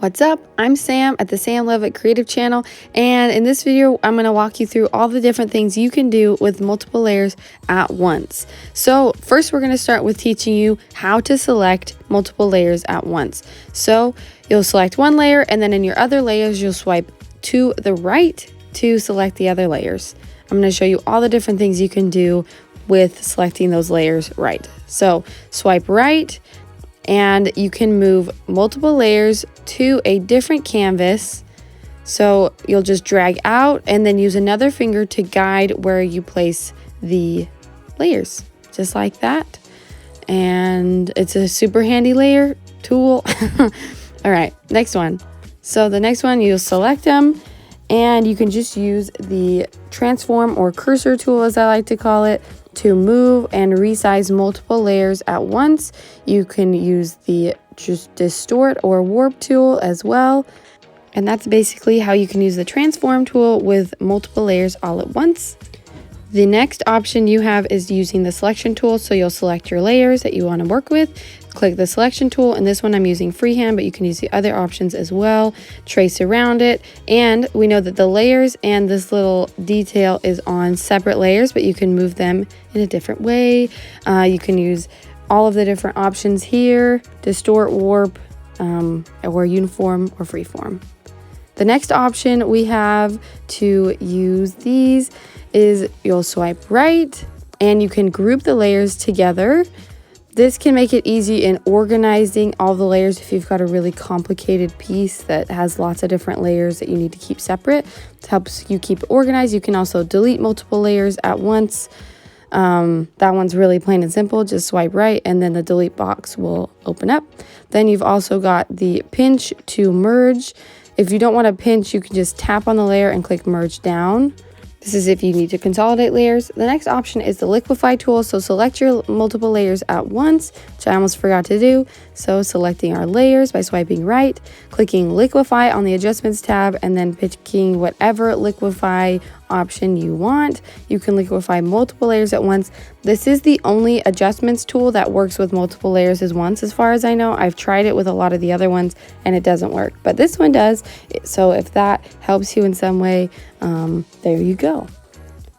What's up? I'm Sam at the Sam Love It Creative channel, and in this video I'm going to walk you through all the different things you can do with multiple layers at once. So first we're going to start with teaching you how to select multiple layers at once. So you'll select one layer, and then in your other layers you'll swipe to the right to select the other layers. I'm going to show you all the different things you can do with selecting those layers right. So swipe right, and you can move multiple layers to a different canvas. So you'll just drag out and then use another finger to guide where you place the layers, just like that. And it's a super handy layer tool. All right, next one. So the next one, you'll select them, and you can just use the transform or cursor tool, as I like to call it, to move and resize multiple layers at once. You can use the just distort or warp tool as well. And that's basically how you can use the transform tool with multiple layers all at once. The next option you have is using the selection tool. So you'll select your layers that you want to work with, click the selection tool, and this one I'm using freehand, but you can use the other options as well. Trace around it, and we know that the layers and this little detail is on separate layers, but you can move them in a different way. You can use all of the different options here: distort, warp, or uniform or freeform. The next option we have to use these is you'll swipe right, and you can group the layers together. This can make it easy in organizing all the layers if you've got a really complicated piece that has lots of different layers that you need to keep separate. It helps you keep it organized. You can also delete multiple layers at once. That one's really plain and simple. Just swipe right, and then the delete box will open up. Then you've also got the pinch to merge. If you don't want to pinch, you can just tap on the layer and click merge down. This is if you need to consolidate layers. The next option is the liquefy tool. So select your multiple layers at once, which I almost forgot to do. So selecting our layers by swiping right, clicking liquefy on the adjustments tab, and then picking whatever liquefy option you want. You can liquefy multiple layers at once. This is the only adjustments tool that works with multiple layers at once, as far as I know. I've tried it with a lot of the other ones and it doesn't work, but this one does. So if that helps you in some way, there you go.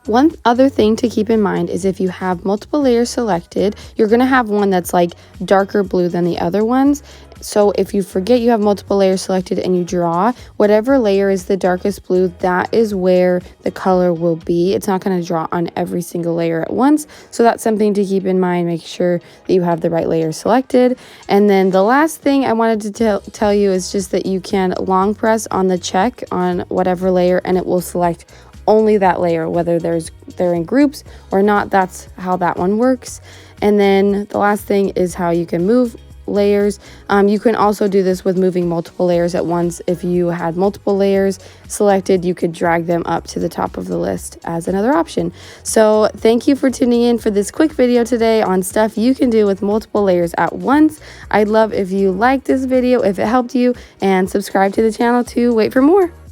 One other thing to keep in mind is if you have multiple layers selected, you're going to have one that's like darker blue than the other ones. So if you forget you have multiple layers selected and you draw, whatever layer is the darkest blue, that is where the color will be. It's not going to draw on every single layer at once. So that's something to keep in mind. Make sure that you have the right layer selected. And then the last thing I wanted to tell you is just that you can long press on the check on whatever layer, and it will select only that layer, whether they're in groups or not. That's how that one works. And then the last thing is how you can move layers. You can also do this with moving multiple layers at once. If you had multiple layers selected, you could drag them up to the top of the list as another option. So thank you for tuning in for this quick video today on stuff you can do with multiple layers at once. I'd love if you liked this video, if it helped you, and subscribe to the channel to wait for more.